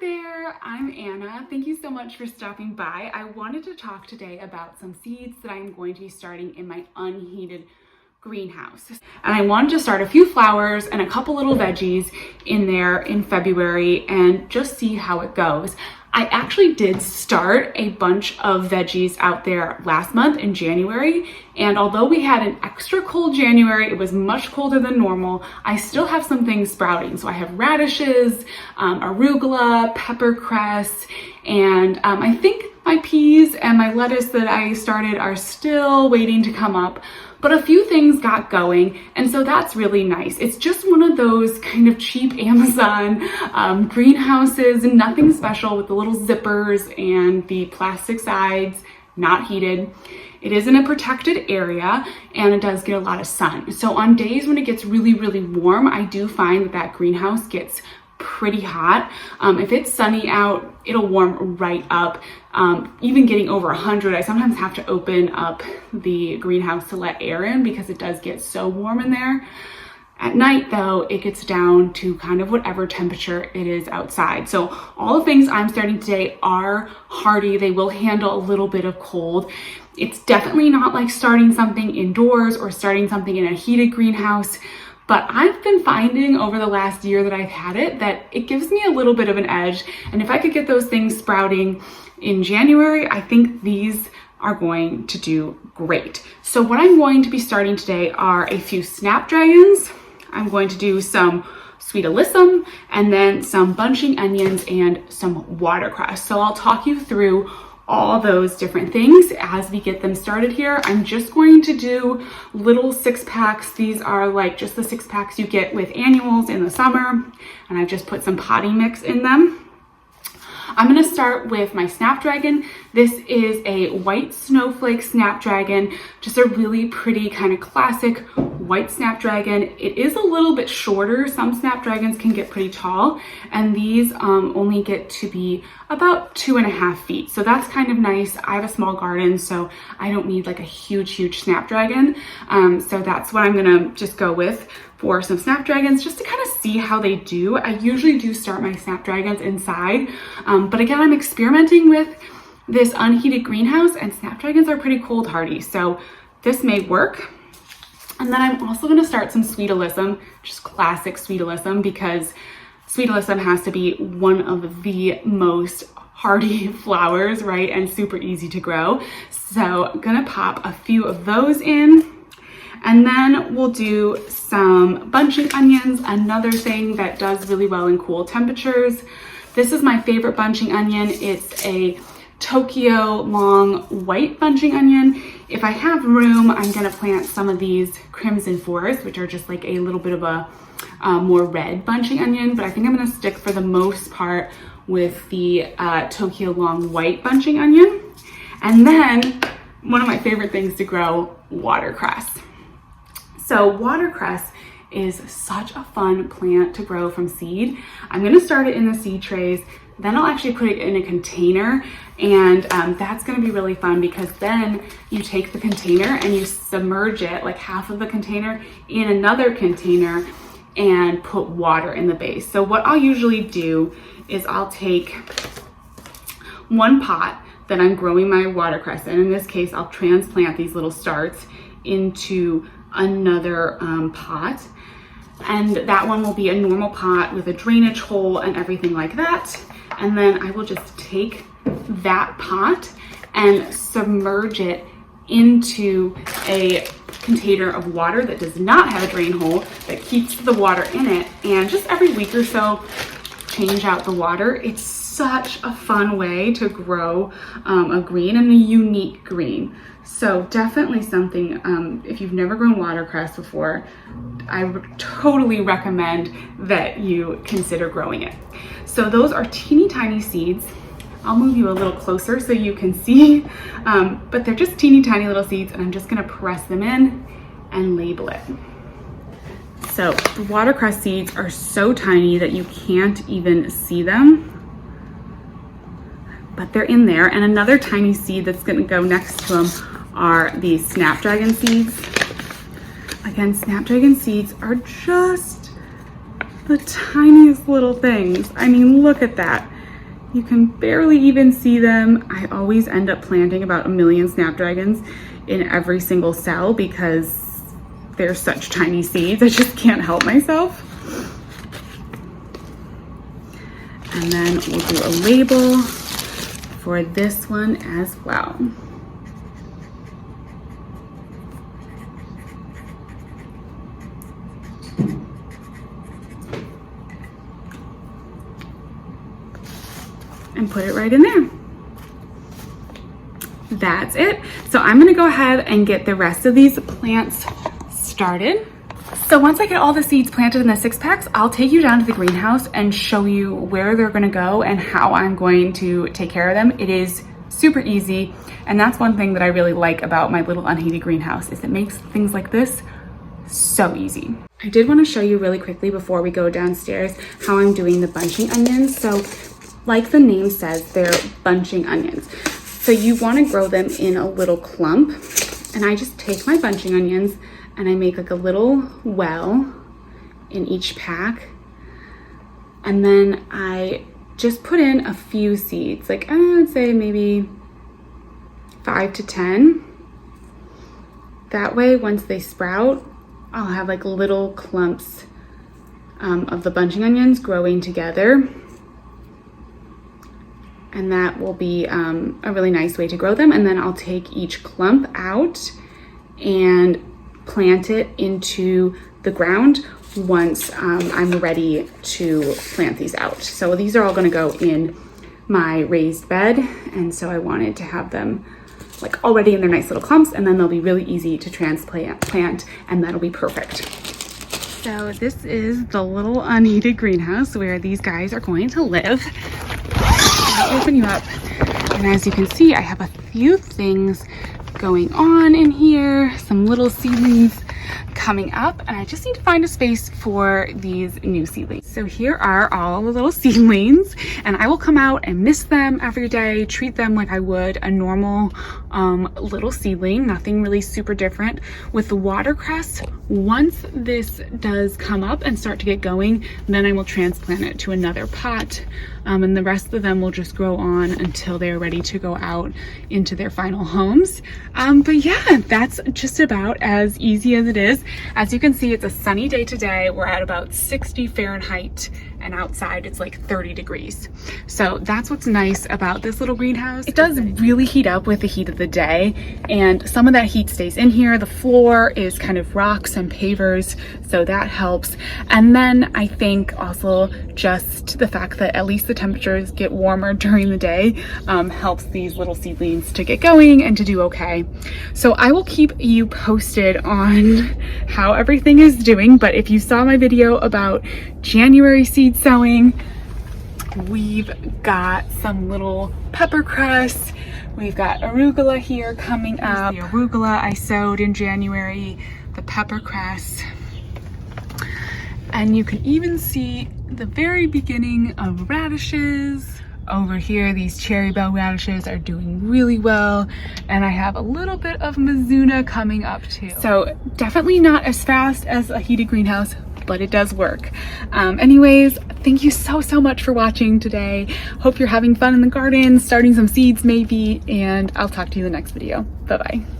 there, I'm Anna. Thank you so much for stopping by. I wanted to talk today about some seeds that I'm going to be starting in my unheated greenhouse. And I wanted to start a few flowers and a couple little veggies in there in February and just see how it goes. I actually did start a bunch of veggies out there last month in January, and although we had an extra cold January, it was much colder than normal, I still have some things sprouting. So I have radishes, arugula, peppercress, and I think my peas and my lettuce that I started are still waiting to come up. But a few things got going, and so that's really nice. It's just one of those kind of cheap Amazon greenhouses, nothing special, with the little zippers and the plastic sides, not heated. It is in a protected area and it does get a lot of sun. So on days when it gets really, really warm, I do find that that greenhouse gets pretty hot. If it's sunny out, it'll warm right up. Even getting over 100, I sometimes have to open up the greenhouse to let air in because it does get so warm in there. At night though, it gets down to kind of whatever temperature it is outside. So all the things I'm starting today are hardy. They will handle a little bit of cold. It's definitely not like starting something indoors or starting something in a heated greenhouse. But I've been finding over the last year that I've had it that it gives me a little bit of an edge. And if I could get those things sprouting in January, I think these are going to do great. So what I'm going to be starting today are a few snapdragons. I'm going to do some sweet alyssum and then some bunching onions and some watercress. So I'll talk you through all those different things as we get them started here. I'm just going to do little 6-packs. These are like just the 6-packs you get with annuals in the summer, and I've just put some potting mix in them. I'm gonna start with my snapdragon. This is a white snowflake snapdragon, just a really pretty kind of classic white snapdragon. It is a little bit shorter. Some snapdragons can get pretty tall, and these only get to be about 2.5 feet. So that's kind of nice. I have a small garden, so I don't need like a huge snapdragon. So that's what I'm gonna just go with for some snapdragons, just to kind of see how they do. I usually do start my snapdragons inside, but again, I'm experimenting with this unheated greenhouse, and snapdragons are pretty cold hardy, so this may work. And then I'm also gonna start some sweet alyssum, just classic sweet alyssum, because sweet alyssum has to be one of the most hardy flowers, right? And super easy to grow. So I'm gonna pop a few of those in. And then we'll do some bunching onions, another thing that does really well in cool temperatures. This is my favorite bunching onion. It's a Tokyo long white bunching onion. If I have room, I'm gonna plant some of these crimson forest, which are just like a little bit of a more red bunching onion, but I think I'm gonna stick for the most part with the Tokyo long white bunching onion. And then one of my favorite things to grow, watercress. So watercress is such a fun plant to grow from seed. I'm gonna start it in the seed trays, then I'll actually put it in a container, and that's gonna be really fun because then you take the container and you submerge it, like half of the container, in another container and put water in the base. So what I'll usually do is I'll take one pot that I'm growing my watercress in this case, I'll transplant these little starts into another pot, and that one will be a normal pot with a drainage hole and everything like that. And then I will just take that pot and submerge it into a container of water that does not have a drain hole, that keeps the water in it, and just every week or so change out the water. It's such a fun way to grow a green, and a unique green. So definitely something, if you've never grown watercress before, I would totally recommend that you consider growing it. So those are teeny tiny seeds. I'll move you a little closer so you can see, but they're just teeny tiny little seeds, and I'm just gonna press them in and label it. So the watercress seeds are so tiny that you can't even see them, but they're in there. And another tiny seed that's gonna go next to them are these snapdragon seeds. Again, snapdragon seeds are just the tiniest little things. I mean, look at that. You can barely even see them. I always end up planting about 1 million snapdragons in every single cell because they're such tiny seeds. I just can't help myself. And then we'll do a label for this one as well. And put it right in there. That's it. So I'm gonna go ahead and get the rest of these plants started. So once I get all the seeds planted in the 6-packs, I'll take you down to the greenhouse and show you where they're gonna go and how I'm going to take care of them. It is super easy, and that's one thing that I really like about my little unheated greenhouse is it makes things like this so easy. I did wanna show you really quickly before we go downstairs how I'm doing the bunching onions. So like the name says, they're bunching onions. So you want to grow them in a little clump. And I just take my bunching onions and I make like a little well in each pack. And then I just put in a few seeds, like I would say maybe 5 to 10. That way, once they sprout, I'll have like little clumps of the bunching onions growing together. And that will be a really nice way to grow them. And then I'll take each clump out and plant it into the ground once I'm ready to plant these out. So these are all gonna go in my raised bed. And so I wanted to have them like already in their nice little clumps, and then they'll be really easy to transplant, and that'll be perfect. So this is the little unheated greenhouse where these guys are going to live. I'll open you up, and as you can see, I have a few things going on in here, some little seedlings coming up, and I just need to find a space for these new seedlings. So here are all the little seedlings, and I will come out and mist them every day, treat them like I would a normal little seedling, nothing really super different. With the watercress, once this does come up and start to get going, then I will transplant it to another pot, and the rest of them will just grow on until they're ready to go out into their final homes. But yeah, that's just about as easy as it is. As you can see, it's a sunny day today. We're at about 60 Fahrenheit, and outside it's like 30 degrees. So that's what's nice about this little greenhouse. It does really heat up with the heat of the day, and some of that heat stays in here. The floor is kind of rocks and pavers, so that helps. And then I think also just the fact that at least the temperatures get warmer during the day helps these little seedlings to get going and to do okay. So I will keep you posted on how everything is doing, but if you saw my video about January seed sowing, we've got some little peppercress, we've got arugula here coming up. The arugula I sowed in January, the peppercress, and you can even see the very beginning of radishes. Over here, these cherry bell radishes are doing really well, and I have a little bit of mizuna coming up too. So definitely not as fast as a heated greenhouse, but it does work. Anyways, thank you so much for watching today. Hope you're having fun in the garden, starting some seeds maybe, and I'll talk to you in the next video. Bye-bye.